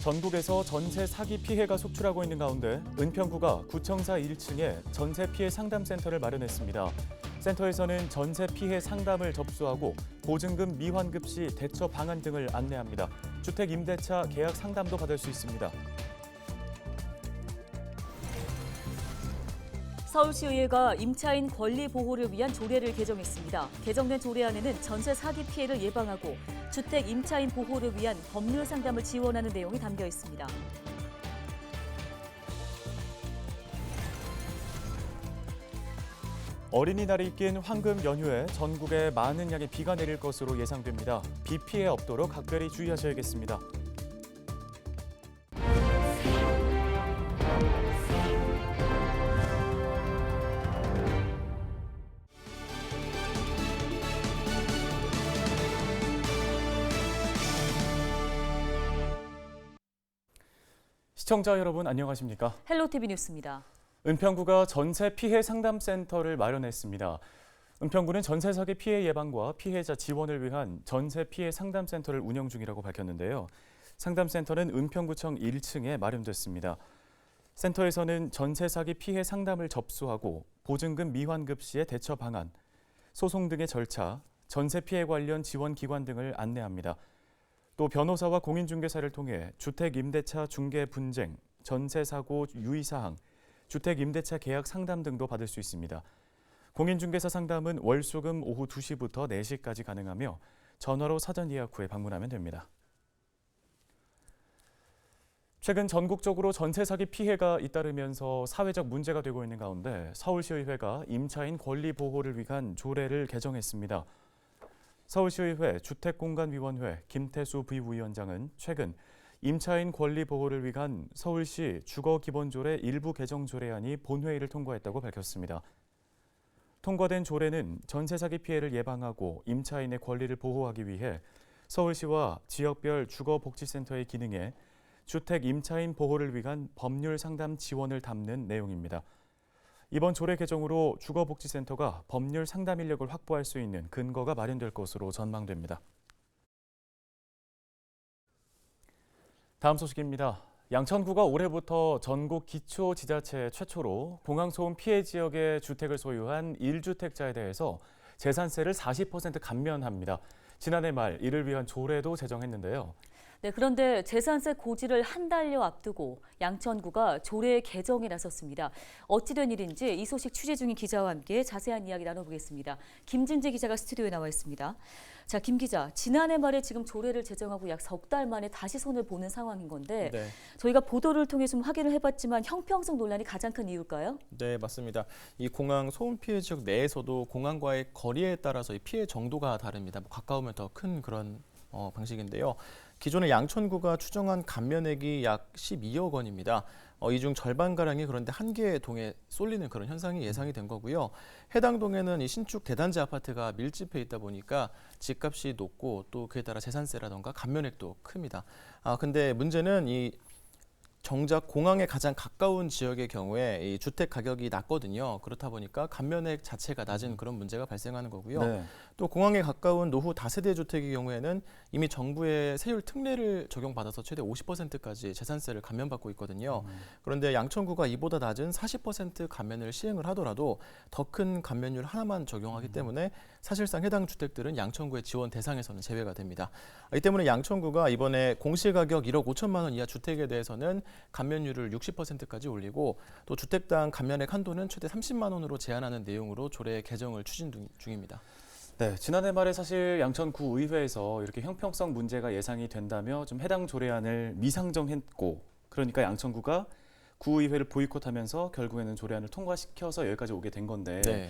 전국에서 전세 사기 피해가 속출하고 있는 가운데 은평구가 구청사 1층에 전세 피해 상담센터를 마련했습니다. 센터에서는 전세 피해 상담을 접수하고 보증금 미환급 시 대처 방안 등을 안내합니다. 주택 임대차 계약 상담도 받을 수 있습니다. 서울시의회가 임차인 권리 보호를 위한 조례를 개정했습니다. 개정된 조례안에는 전세 사기 피해를 예방하고 주택 임차인 보호를 위한 법률 상담을 지원하는 내용이 담겨 있습니다. 어린이날이 낀 황금 연휴에 전국에 많은 양의 비가 내릴 것으로 예상됩니다. 비 피해 없도록 각별히 주의하셔야겠습니다. 시청자 여러분 안녕하십니까? 헬로티비 뉴스입니다. 은평구가 전세 피해 상담센터를 마련했습니다. 은평구는 전세 사기 피해 예방과 피해자 지원을 위한 전세 피해 상담센터를 운영 중이라고 밝혔는데요. 상담센터는 은평구청 1층에 마련됐습니다. 센터에서는 전세 사기 피해 상담을 접수하고 보증금 미환급 시의 대처 방안, 소송 등의 절차, 전세 피해 관련 지원 기관 등을 안내합니다. 또 변호사와 공인중개사를 통해 주택 임대차 중개 분쟁, 전세 사고 유의 사항, 주택 임대차 계약 상담 등도 받을 수 있습니다. 공인중개사 상담은 월수금 오후 2시부터 4시까지 가능하며 전화로 사전 예약 후에 방문하면 됩니다. 최근 전국적으로 전세 사기 피해가 잇따르면서 사회적 문제가 되고 있는 가운데 서울시의회가 임차인 권리 보호를 위한 조례를 개정했습니다. 서울시의회 주택공간위원회 김태수 부위원장은 최근 임차인 권리 보호를 위한 서울시 주거기본조례 일부 개정 조례안이 본회의를 통과했다고 밝혔습니다. 통과된 조례는 전세 사기 피해를 예방하고 임차인의 권리를 보호하기 위해 서울시와 지역별 주거복지센터의 기능에 주택 임차인 보호를 위한 법률 상담 지원을 담는 내용입니다. 이번 조례 개정으로 주거복지센터가 법률 상담 인력을 확보할 수 있는 근거가 마련될 것으로 전망됩니다. 다음 소식입니다. 양천구가 올해부터 전국 기초지자체 최초로 공항소음 피해 지역의 주택을 소유한 1주택자에 대해서 재산세를 40% 감면합니다. 지난해 말 이를 위한 조례도 제정했는데요. 네, 그런데 재산세 고지를 한 달여 앞두고 양천구가 조례 개정에 나섰습니다. 어찌된 일인지 이 소식 취재 중인 기자와 함께 자세한 이야기 나눠보겠습니다. 김진재 기자가 스튜디오에 나와 있습니다. 자, 김 기자, 지난해 말에 지금 조례를 제정하고 약 석 달 만에 다시 손을 보는 상황인 건데 네. 저희가 보도를 통해 좀 확인을 해봤지만 형평성 논란이 가장 큰 이유일까요? 네, 맞습니다. 이 공항 소음 피해 지역 내에서도 공항과의 거리에 따라서 이 피해 정도가 다릅니다. 가까우면 더 큰 그런 방식인데요. 기존에 양천구가 추정한 감면액이 약 12억 원입니다. 이 중 절반가량이 그런데 한 개의 동에 쏠리는 그런 현상이 예상이 된 거고요. 해당 동에는 이 신축 대단지 아파트가 밀집해 있다 보니까 집값이 높고 또 그에 따라 재산세라던가 감면액도 큽니다. 근데 문제는 이 정작 공항에 가장 가까운 지역의 경우에 이 주택 가격이 낮거든요. 그렇다 보니까 감면액 자체가 낮은 그런 문제가 발생하는 거고요. 네. 또 공항에 가까운 노후 다세대 주택의 경우에는 이미 정부의 세율 특례를 적용받아서 최대 50%까지 재산세를 감면받고 있거든요. 그런데 양천구가 이보다 낮은 40% 감면을 시행을 하더라도 더 큰 감면율 하나만 적용하기 때문에 사실상 해당 주택들은 양천구의 지원 대상에서는 제외가 됩니다. 이 때문에 양천구가 이번에 공시가격 1억 5천만 원 이하 주택에 대해서는 감면율을 60%까지 올리고 또 주택당 감면액 한도는 최대 30만 원으로 제한하는 내용으로 조례 개정을 추진 중입니다. 네, 지난해 말에 사실 양천구 의회에서 이렇게 형평성 문제가 예상이 된다며 좀 해당 조례안을 미상정했고, 그러니까 양천구가 구의회를 보이콧하면서 결국에는 조례안을 통과시켜서 여기까지 오게 된 건데, 네.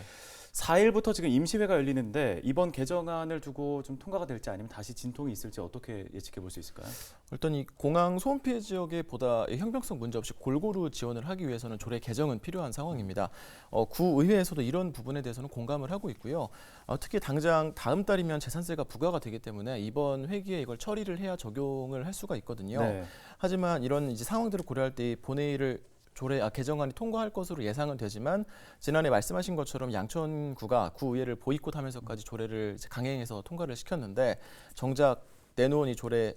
4일부터 지금 임시회가 열리는데 이번 개정안을 두고 좀 통과가 될지 아니면 다시 진통이 있을지 어떻게 예측해 볼 수 있을까요? 일단 이 공항 소음 피해 지역에 보다 형평성 문제 없이 골고루 지원을 하기 위해서는 조례 개정은 필요한 상황입니다. 구의회에서도 이런 부분에 대해서는 공감을 하고 있고요. 특히 당장 다음 달이면 재산세가 부과가 되기 때문에 이번 회기에 이걸 처리를 해야 적용을 할 수가 있거든요. 네. 하지만 이런 이제 상황들을 고려할 때 본회의를 개정안이 통과할 것으로 예상은 되지만 지난해 말씀하신 것처럼 양천구가 구의회를 보이콧하면서까지 조례를 강행해서 통과를 시켰는데 정작 내놓은 이 조례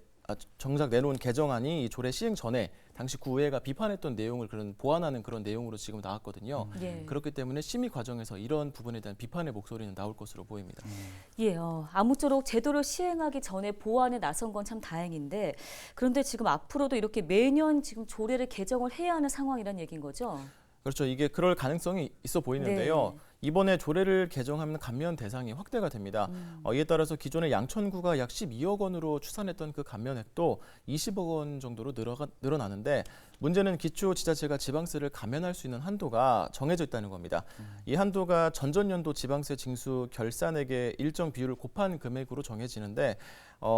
정작 내놓은 개정안이 이 조례 시행 전에 당시 구의회가 비판했던 내용을 보완하는 그런 내용으로 지금 나왔거든요. 예. 그렇기 때문에 심의 과정에서 이런 부분에 대한 비판의 목소리는 나올 것으로 보입니다. 예, 아무쪼록 제도를 시행하기 전에 보완에 나선 건 참 다행인데 그런데 지금 앞으로도 이렇게 매년 지금 조례를 개정을 해야 하는 상황이란 얘기인 거죠? 그렇죠. 이게 그럴 가능성이 있어 보이는데요. 네. 이번에 조례를 개정하면 감면 대상이 확대가 됩니다. 이에 따라서 기존의 양천구가 약 12억 원으로 추산했던 그 감면액도 20억 원 정도로 늘어나는데 문제는 기초지자체가 지방세를 감면할 수 있는 한도가 정해져 있다는 겁니다. 이 한도가 전전년도 지방세 징수 결산액의 일정 비율을 곱한 금액으로 정해지는데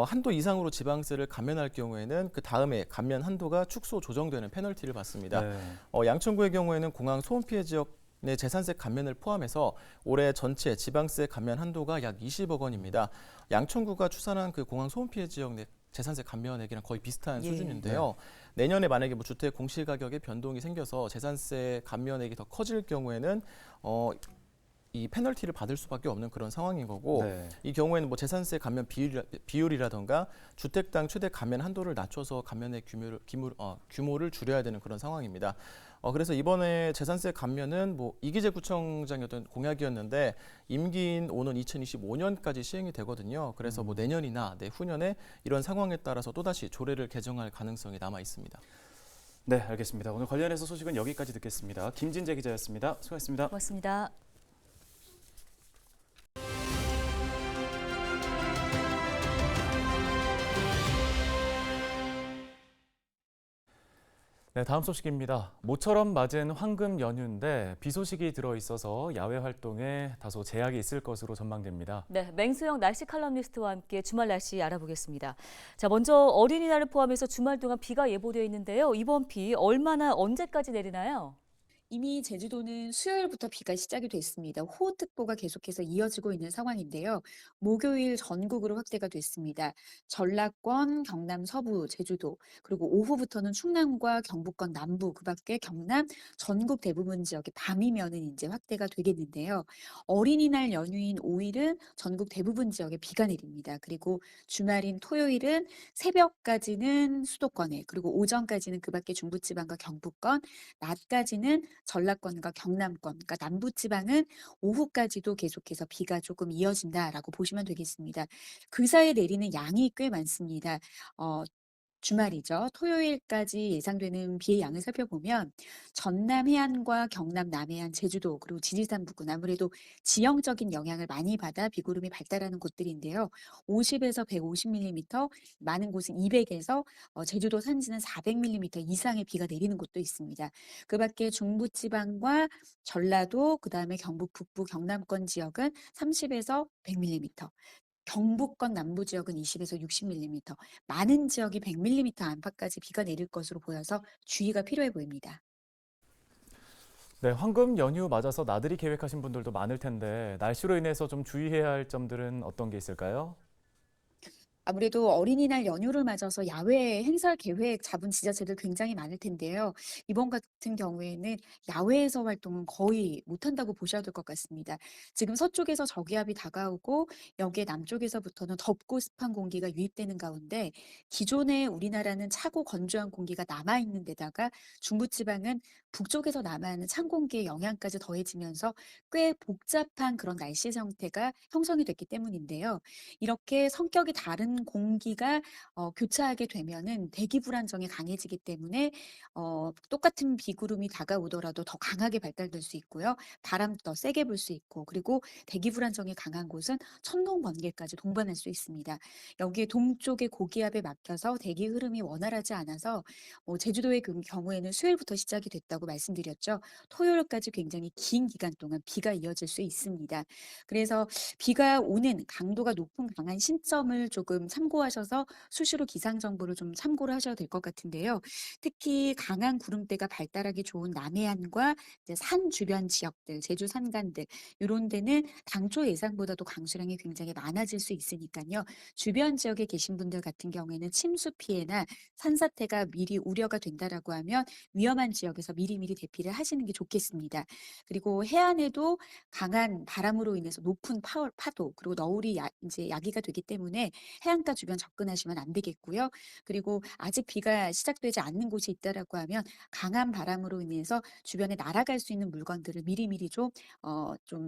한도 이상으로 지방세를 감면할 경우에는 그 다음에 감면 한도가 축소 조정되는 페널티를 받습니다. 네. 양천구의 경우에는 공항 소음 피해 지역 내 재산세 감면을 포함해서 올해 전체 지방세 감면 한도가 약 20억 원입니다. 양천구가 추산한 그 공항 소음 피해 지역 내 재산세 감면액이랑 거의 비슷한 예. 수준인데요. 내년에 만약에 뭐 주택 공시가격에 변동이 생겨서 재산세 감면액이 더 커질 경우에는 이 페널티를 받을 수밖에 없는 그런 상황인 거고 네. 이 경우에는 뭐 재산세 감면 비율이라던가 주택당 최대 감면 한도를 낮춰서 감면의 규모를 줄여야 되는 그런 상황입니다. 그래서 이번에 재산세 감면은 뭐 이기재 구청장이었던 공약이었는데 임기인 오는 2025년까지 시행이 되거든요. 그래서 뭐 내년이나 내후년에 이런 상황에 따라서 또다시 조례를 개정할 가능성이 남아 있습니다. 네, 알겠습니다. 오늘 관련해서 소식은 여기까지 듣겠습니다. 김진재 기자였습니다. 수고하셨습니다. 고맙습니다. 네, 다음 소식입니다. 모처럼 맞은 황금 연휴인데 비 소식이 들어있어서 야외 활동에 다소 제약이 있을 것으로 전망됩니다. 네, 맹수영 날씨 칼럼니스트와 함께 주말 날씨 알아보겠습니다. 자, 먼저 어린이날을 포함해서 주말 동안 비가 예보되어 있는데요. 이번 비 얼마나 언제까지 내리나요? 이미 제주도는 수요일부터 비가 시작이 됐습니다. 호우특보가 계속해서 이어지고 있는 상황인데요. 목요일 전국으로 확대가 됐습니다. 전라권, 경남 서부, 제주도, 그리고 오후부터는 충남과 경북권 남부, 그 밖에 경남, 전국 대부분 지역에 밤이면은 이제 확대가 되겠는데요. 어린이날 연휴인 5일은 전국 대부분 지역에 비가 내립니다. 그리고 주말인 토요일은 새벽까지는 수도권에, 그리고 오전까지는 그 밖에 중부지방과 경북권, 낮까지는 전라권과 경남권, 그러니까 남부지방은 오후까지도 계속해서 비가 조금 이어진다라고 보시면 되겠습니다. 그 사이에 내리는 양이 꽤 많습니다. 주말이죠. 토요일까지 예상되는 비의 양을 살펴보면 전남 해안과 경남 남해안, 제주도 그리고 지리산 부근 아무래도 지형적인 영향을 많이 받아 비구름이 발달하는 곳들인데요. 50에서 150mm, 많은 곳은 200에서 제주도 산지는 400mm 이상의 비가 내리는 곳도 있습니다. 그 밖에 중부지방과 전라도, 그다음에 경북 북부, 경남권 지역은 30에서 100mm. 경북권 남부 지역은 20에서 60mm, 많은 지역이 100mm 안팎까지 비가 내릴 것으로 보여서 주의가 필요해 보입니다. 네, 황금 연휴 맞아서 나들이 계획하신 분들도 많을 텐데 날씨로 인해서 좀 주의해야 할 점들은 어떤 게 있을까요? 아무래도 어린이날 연휴를 맞아서 야외 행사 계획 잡은 지자체들 굉장히 많을 텐데요. 이번 같은 경우에는 야외에서 활동은 거의 못한다고 보셔야 될 것 같습니다. 지금 서쪽에서 저기압이 다가오고 여기에 남쪽에서부터는 덥고 습한 공기가 유입되는 가운데 기존에 우리나라는 차고 건조한 공기가 남아있는 데다가 중부지방은 북쪽에서 남하하는 찬 공기의 영향까지 더해지면서 꽤 복잡한 그런 날씨 형태가 형성이 됐기 때문인데요. 이렇게 성격이 다른 공기가 교차하게 되면은 대기 불안정이 강해지기 때문에 똑같은 비구름이 다가오더라도 더 강하게 발달될 수 있고요. 바람도 더 세게 불 수 있고, 그리고 대기 불안정이 강한 곳은 천둥 번개까지 동반할 수 있습니다. 여기에 동쪽의 고기압에 막혀서 대기 흐름이 원활하지 않아서 제주도의 경우에는 수요일부터 시작이 됐다고 말씀드렸죠. 토요일까지 굉장히 긴 기간 동안 비가 이어질 수 있습니다. 그래서 비가 오는 강도가 높은 강한 신점을 조금 참고하셔서 수시로 기상 정보를 좀 참고를 하셔야 될 것 같은데요. 특히 강한 구름대가 발달하기 좋은 남해안과 이제 산 주변 지역들, 제주 산간들 이런 데는 당초 예상보다도 강수량이 굉장히 많아질 수 있으니까요. 주변 지역에 계신 분들 같은 경우에는 침수 피해나 산사태가 미리 우려가 된다라고 하면 위험한 지역에서 미리미리 대피를 하시는 게 좋겠습니다. 그리고 해안에도 강한 바람으로 인해서 높은 파도 그리고 너울이 이제 야기가 되기 때문에 해안가 주변 접근하시면 안 되겠고요. 그리고 아직 비가 시작되지 않는 곳이 있다라고 하면 강한 바람으로 인해서 주변에 날아갈 수 있는 물건들을 미리미리 좀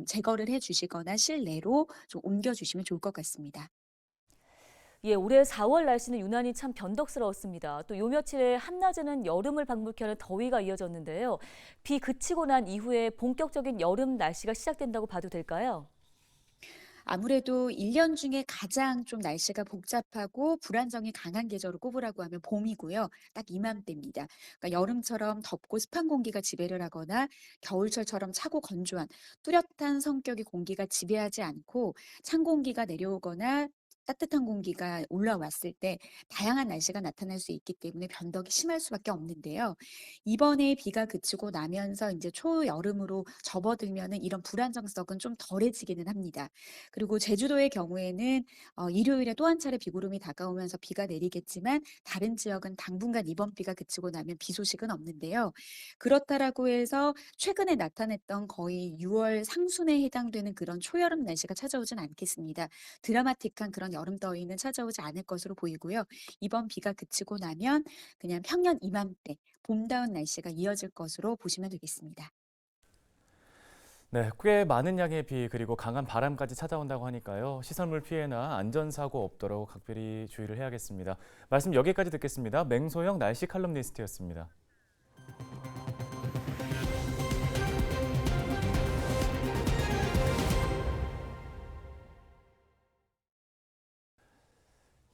제거를 해 주시거나 실내로 좀 옮겨 주시면 좋을 것 같습니다. 예, 올해 4월 날씨는 유난히 참 변덕스러웠습니다. 또 요 며칠에 한낮에는 여름을 방불케 하는 더위가 이어졌는데요. 비 그치고 난 이후에 본격적인 여름 날씨가 시작된다고 봐도 될까요? 아무래도 1년 중에 가장 좀 날씨가 복잡하고 불안정이 강한 계절을 꼽으라고 하면 봄이고요. 딱 이맘때입니다. 그러니까 여름처럼 덥고 습한 공기가 지배를 하거나 겨울철처럼 차고 건조한 뚜렷한 성격의 공기가 지배하지 않고 찬 공기가 내려오거나 따뜻한 공기가 올라왔을 때 다양한 날씨가 나타날 수 있기 때문에 변덕이 심할 수밖에 없는데요. 이번에 비가 그치고 나면서 이제 초여름으로 접어들면은 이런 불안정성은 좀 덜해지기는 합니다. 그리고 제주도의 경우에는 일요일에 또 한 차례 비구름이 다가오면서 비가 내리겠지만 다른 지역은 당분간 이번 비가 그치고 나면 비 소식은 없는데요. 그렇다라고 해서 최근에 나타냈던 거의 6월 상순에 해당되는 그런 초여름 날씨가 찾아오진 않겠습니다. 드라마틱한 그런 여름 더위는 찾아오지 않을 것으로 보이고요. 이번 비가 그치고 나면 그냥 평년 이맘때 봄다운 날씨가 이어질 것으로 보시면 되겠습니다. 네, 꽤 많은 양의 비 그리고 강한 바람까지 찾아온다고 하니까요. 시설물 피해나 안전사고 없도록 각별히 주의를 해야겠습니다. 말씀 여기까지 듣겠습니다. 맹소영 날씨 칼럼니스트였습니다.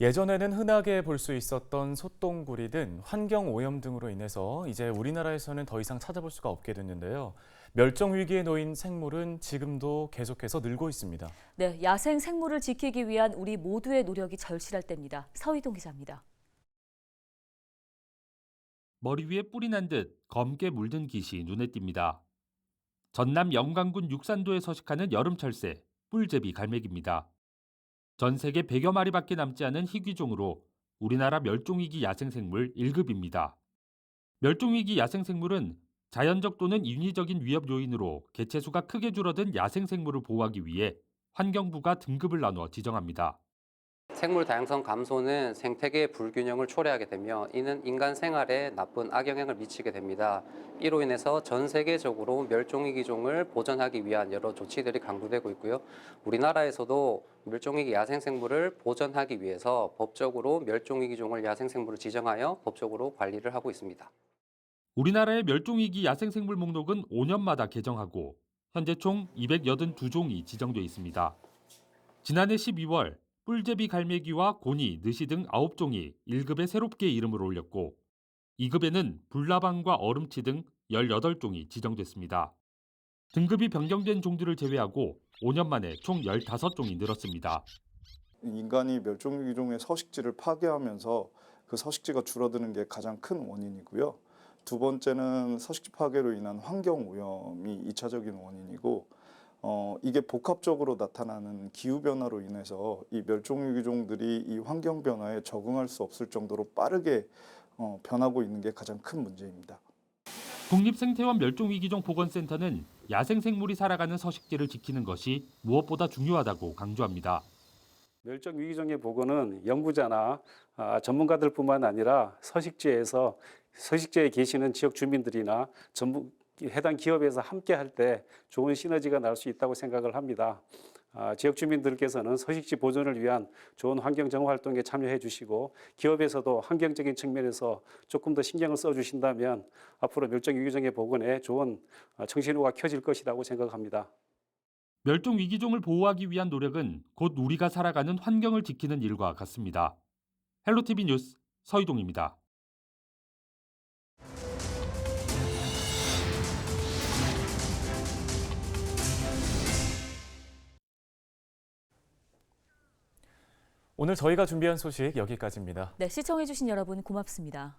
예전에는 흔하게 볼 수 있었던 솥동굴이 등 환경오염 등으로 인해서 이제 우리나라에서는 더 이상 찾아볼 수가 없게 됐는데요. 멸종 위기에 놓인 생물은 지금도 계속해서 늘고 있습니다. 네, 야생 생물을 지키기 위한 우리 모두의 노력이 절실할 때입니다. 서희동 기자입니다. 머리 위에 뿔이 난 듯 검게 물든 깃이 눈에 띕니다. 전남 영광군 육산도에 서식하는 여름철새 뿔제비 갈매기입니다. 전 세계 100여 마리밖에 남지 않은 희귀종으로 우리나라 멸종위기 야생생물 1급입니다. 멸종위기 야생생물은 자연적 또는 인위적인 위협 요인으로 개체수가 크게 줄어든 야생생물을 보호하기 위해 환경부가 등급을 나누어 지정합니다. 생물 다양성 감소는 생태계 불균형을 초래하게 되며 이는 인간 생활에 나쁜 악영향을 미치게 됩니다. 이로 인해서 전 세계적으로 멸종위기 종을 보전하기 위한 여러 조치들이 강구되고 있고요. 우리나라에서도 멸종위기 야생생물을 보전하기 위해서 법적으로 멸종위기 종을 야생생물을 지정하여 법적으로 관리를 하고 있습니다. 우리나라의 멸종위기 야생생물 목록은 5년마다 개정하고 현재 총 282종이 지정돼 있습니다. 지난해 12월 뿔제비 갈매기와 고니, 느시 등 9종이 1급에 새롭게 이름을 올렸고 2급에는 불나방과 얼음치 등 18종이 지정됐습니다. 등급이 변경된 종들을 제외하고 5년 만에 총 15종이 늘었습니다. 인간이 멸종위기종의 서식지를 파괴하면서 그 서식지가 줄어드는 게 가장 큰 원인이고요. 두 번째는 서식지 파괴로 인한 환경오염이 2차적인 원인이고 이게 복합적으로 나타나는 기후변화로 인해서 이 멸종위기종들이 이 환경변화에 적응할 수 없을 정도로 빠르게 변하고 있는 게 가장 큰 문제입니다. 국립생태원 멸종위기종 보건센터는 야생생물이 살아가는 서식지를 지키는 것이 무엇보다 중요하다고 강조합니다. 멸종위기종의 보건은 연구자나 전문가들뿐만 아니라 서식지에 계시는 지역 주민들이나 해당 기업에서 함께 할 때 좋은 시너지가 날 수 있다고 생각을 합니다. 지역 주민들께서는 서식지 보존을 위한 좋은 환경 정화 활동에 참여해 주시고 기업에서도 환경적인 측면에서 조금 더 신경을 써 주신다면 앞으로 멸종위기종의 보건에 좋은 청신호가 켜질 것이라고 생각합니다. 멸종위기종을 보호하기 위한 노력은 곧 우리가 살아가는 환경을 지키는 일과 같습니다. 헬로티비 뉴스 서희동입니다. 오늘 저희가 준비한 소식 여기까지입니다. 네, 시청해주신 여러분 고맙습니다.